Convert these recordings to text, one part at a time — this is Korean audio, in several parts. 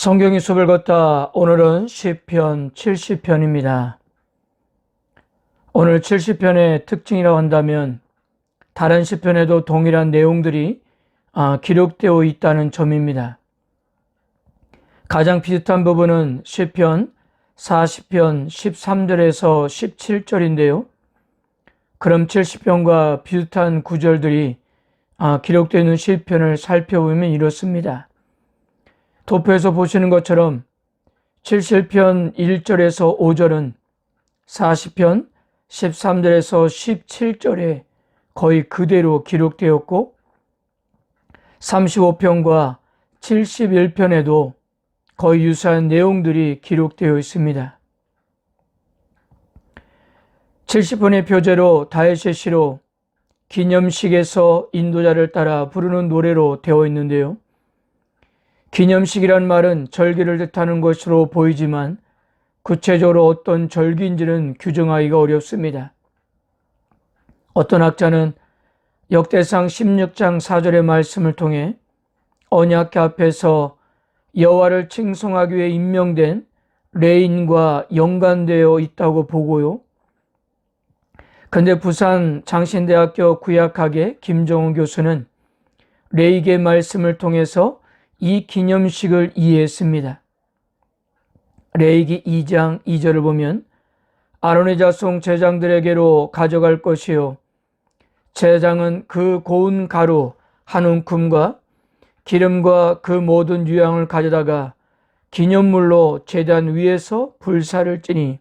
성경의 숲을 걷다. 오늘은 시편 70편입니다. 오늘 70편의 특징이라고 한다면 다른 시편에도 동일한 내용들이 기록되어 있다는 점입니다. 가장 비슷한 부분은 시편 40편 13절에서 17절인데요. 그럼 70편과 비슷한 구절들이 기록되어 있는 시편을 살펴보면 이렇습니다. 도표에서 보시는 것처럼 70편 1절에서 5절은 40편 13절에서 17절에 거의 그대로 기록되었고 35편과 71편에도 거의 유사한 내용들이 기록되어 있습니다. 70편의 표제로 다윗의 시로 기념식에서 인도자를 따라 부르는 노래로 되어 있는데요. 기념식이란 말은 절기를 뜻하는 것으로 보이지만 구체적으로 어떤 절기인지는 규정하기가 어렵습니다. 어떤 학자는 역대상 16장 4절의 말씀을 통해 언약궤 앞에서 여호와를 칭송하기 위해 임명된 레인과 연관되어 있다고 보고요. 근데 부산 장신대학교 구약학의 김정훈 교수는 레이기의 말씀을 통해서 이 기념식을 이해했습니다. 레위기 2장 2절을 보면 아론의 자손 제장들에게로 가져갈 것이요 제장은 그 고운 가루 한 움큼과 기름과 그 모든 유향을 가져다가 기념물로 제단 위에서 불사를 찌니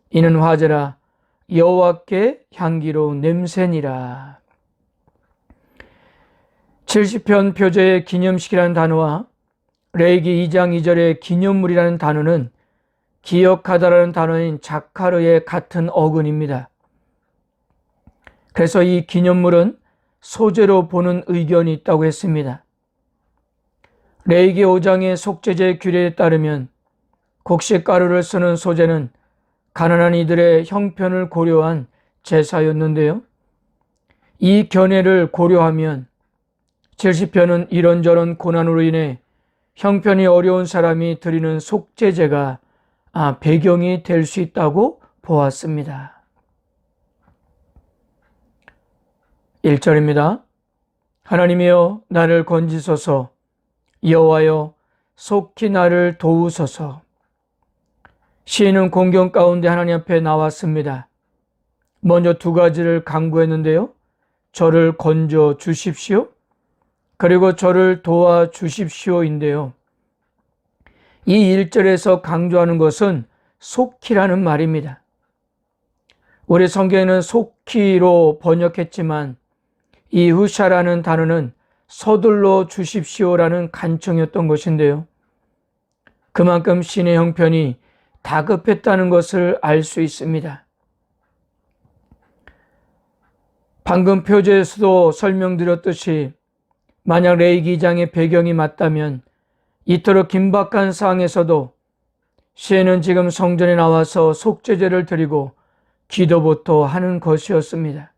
이는 화제라 여호와께 향기로운 냄새니라. 70편 표제의 기념식이라는 단어와 레위기 2장 2절의 기념물이라는 단어는 기억하다라는 단어인 자카르의 같은 어근입니다. 그래서 이 기념물은 소재로 보는 의견이 있다고 했습니다. 레위기 5장의 속죄제 규례에 따르면 곡식가루를 쓰는 소재는 가난한 이들의 형편을 고려한 제사였는데요. 이 견해를 고려하면 70편은 이런저런 고난으로 인해 형편이 어려운 사람이 드리는 속죄제가 배경이 될 수 있다고 보았습니다. 1절입니다. 하나님이여 나를 건지소서 여호와여 속히 나를 도우소서. 시인은 공경 가운데 하나님 앞에 나왔습니다. 먼저 두 가지를 강구했는데요. 저를 건져 주십시오. 그리고 저를 도와주십시오인데요. 이 1절에서 강조하는 것은 속히라는 말입니다. 우리 성경에는 속히로 번역했지만 이 후샤라는 단어는 서둘러 주십시오라는 간청이었던 것인데요. 그만큼 신의 형편이 다급했다는 것을 알 수 있습니다. 방금 표제에서도 설명드렸듯이 만약 레위기 2장의 배경이 맞다면 이토록 긴박한 상황에서도 시인은 지금 성전에 나와서 속죄제를 드리고 기도부터 하는 것이었습니다.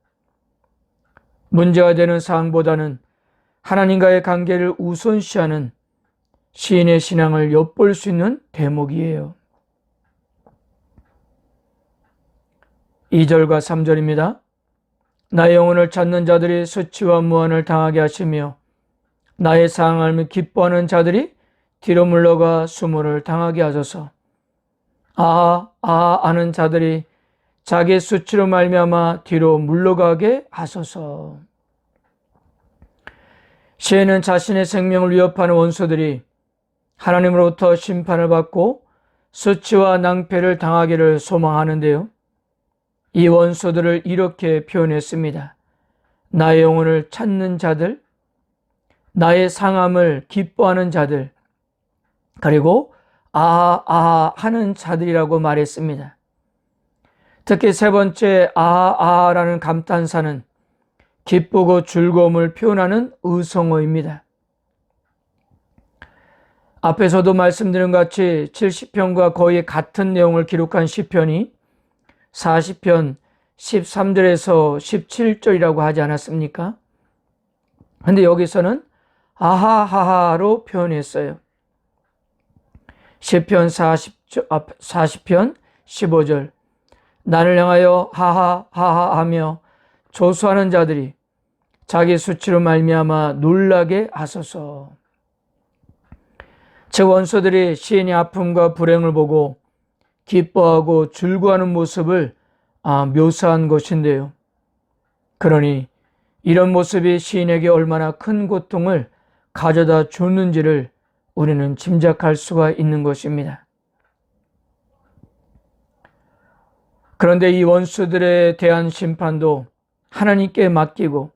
문제가 되는 상황보다는 하나님과의 관계를 우선시하는 시인의 신앙을 엿볼 수 있는 대목이에요. 2절과 3절입니다. 나의 영혼을 찾는 자들이 수치와 무한을 당하게 하시며 나의 상함을 기뻐하는 자들이 뒤로 물러가 수모를 당하게 하소서. 하는 자들이 자기의 수치로 말미암아 뒤로 물러가게 하소서. 시인은 자신의 생명을 위협하는 원수들이 하나님으로부터 심판을 받고 수치와 낭패를 당하기를 소망하는데요. 이 원수들을 이렇게 표현했습니다. 나의 영혼을 찾는 자들, 나의 상함을 기뻐하는 자들, 그리고 하는 자들이라고 말했습니다. 특히 세 번째 라는 감탄사는 기쁘고 즐거움을 표현하는 의성어입니다. 앞에서도 말씀드린 것 같이 70편과 거의 같은 내용을 기록한 시편이 40편 13절에서 17절이라고 하지 않았습니까? 그런데 여기서는 아하하하로 표현했어요. 시편 40편 15절 나를 향하여 하하하하 하며 조소하는 자들이 자기 수치로 말미암아 놀라게 하소서. 제 원수들이 시인의 아픔과 불행을 보고 기뻐하고 즐거워하는 모습을 묘사한 것인데요. 그러니 이런 모습이 시인에게 얼마나 큰 고통을 가져다 줬는지를 우리는 짐작할 수가 있는 것입니다. 그런데 이 원수들에 대한 심판도 하나님께 맡기고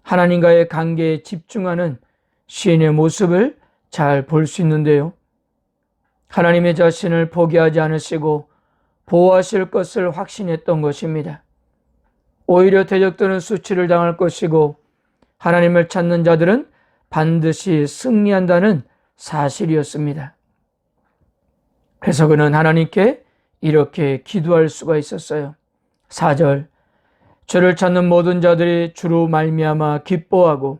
하나님과의 관계에 집중하는 시인의 모습을 잘 볼 수 있는데요. 하나님의 자신을 포기하지 않으시고 보호하실 것을 확신했던 것입니다. 오히려 대적들은 수치를 당할 것이고 하나님을 찾는 자들은 반드시 승리한다는 사실이었습니다. 그래서 그는 하나님께 이렇게 기도할 수가 있었어요. 4절 주를 찾는 모든 자들이 주로 말미암아 기뻐하고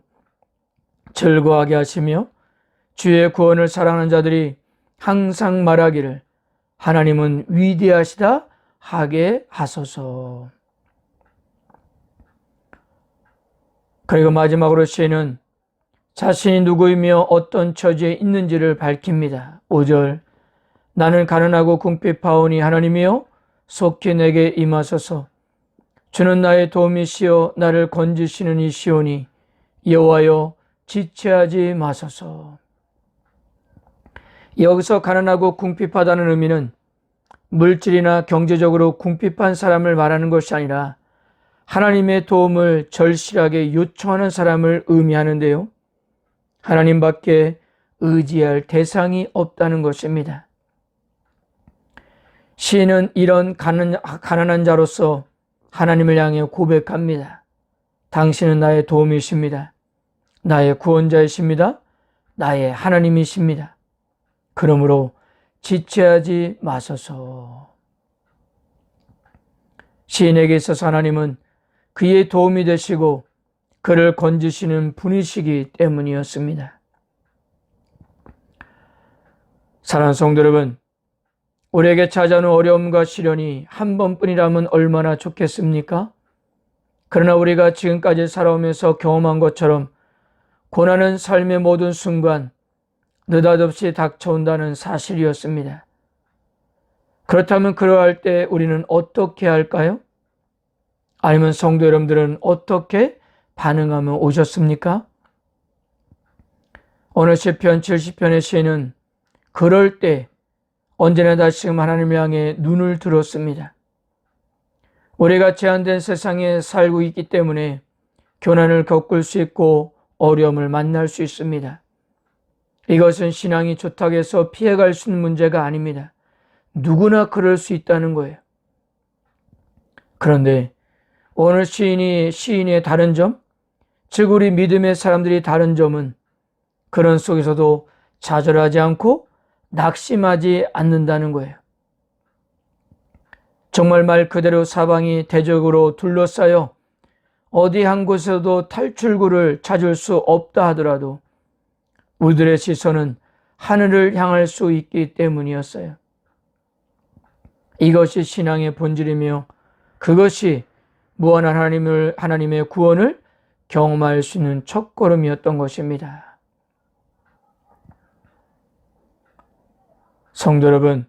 즐거워하게 하시며 주의 구원을 사랑하는 자들이 항상 말하기를 하나님은 위대하시다 하게 하소서. 그리고 마지막으로 시인은 자신이 누구이며 어떤 처지에 있는지를 밝힙니다. 5절 나는 가난하고 궁핍하오니 하나님이여 속히 내게 임하소서. 주는 나의 도움이시여 나를 건지시는 이시오니 여호와여 지체하지 마소서. 여기서 가난하고 궁핍하다는 의미는 물질이나 경제적으로 궁핍한 사람을 말하는 것이 아니라 하나님의 도움을 절실하게 요청하는 사람을 의미하는데요. 하나님밖에 의지할 대상이 없다는 것입니다. 시인은 이런 가난한 자로서 하나님을 향해 고백합니다. 당신은 나의 도움이십니다. 나의 구원자이십니다. 나의 하나님이십니다. 그러므로 지체하지 마소서. 시인에게 있어서 하나님은 그의 도움이 되시고 그를 건지시는 분이시기 때문이었습니다. 사랑하는 성도 여러분, 우리에게 찾아오는 어려움과 시련이 한 번뿐이라면 얼마나 좋겠습니까? 그러나 우리가 지금까지 살아오면서 경험한 것처럼 고난은 삶의 모든 순간 느닷없이 닥쳐온다는 사실이었습니다. 그렇다면 그러할 때 우리는 어떻게 할까요? 아니면 성도 여러분들은 어떻게 반응하며 오셨습니까? 오늘 시편 70편의 시인은 그럴 때 언제나 다시금 하나님을 향해 눈을 들었습니다. 우리가 제한된 세상에 살고 있기 때문에 고난을 겪을 수 있고 어려움을 만날 수 있습니다. 이것은 신앙이 좋다고 해서 피해갈 수 있는 문제가 아닙니다. 누구나 그럴 수 있다는 거예요. 그런데 오늘 시인의 다른 점, 즉 우리 믿음의 사람들이 다른 점은 그런 속에서도 좌절하지 않고 낙심하지 않는다는 거예요. 정말 말 그대로 사방이 대적으로 둘러싸여 어디 한 곳에도 탈출구를 찾을 수 없다 하더라도 우리들의 시선은 하늘을 향할 수 있기 때문이었어요. 이것이 신앙의 본질이며 그것이 무한한 하나님의 구원을 경험할 수 있는 첫걸음이었던 것입니다. 성도 여러분,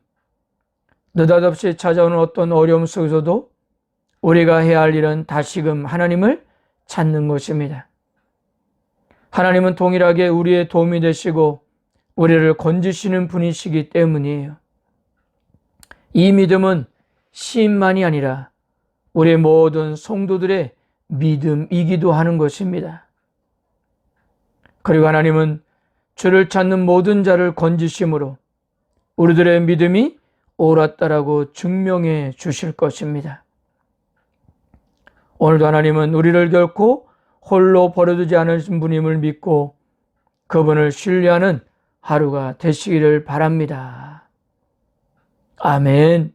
느닷없이 찾아오는 어떤 어려움 속에서도 우리가 해야 할 일은 다시금 하나님을 찾는 것입니다. 하나님은 동일하게 우리의 도움이 되시고 우리를 건지시는 분이시기 때문이에요. 이 믿음은 시인만이 아니라 우리 모든 성도들의 믿음이기도 하는 것입니다. 그리고 하나님은 주를 찾는 모든 자를 건지심으로 우리들의 믿음이 옳았다라고 증명해 주실 것입니다. 오늘도 하나님은 우리를 결코 홀로 버려두지 않으신 분임을 믿고 그분을 신뢰하는 하루가 되시기를 바랍니다. 아멘.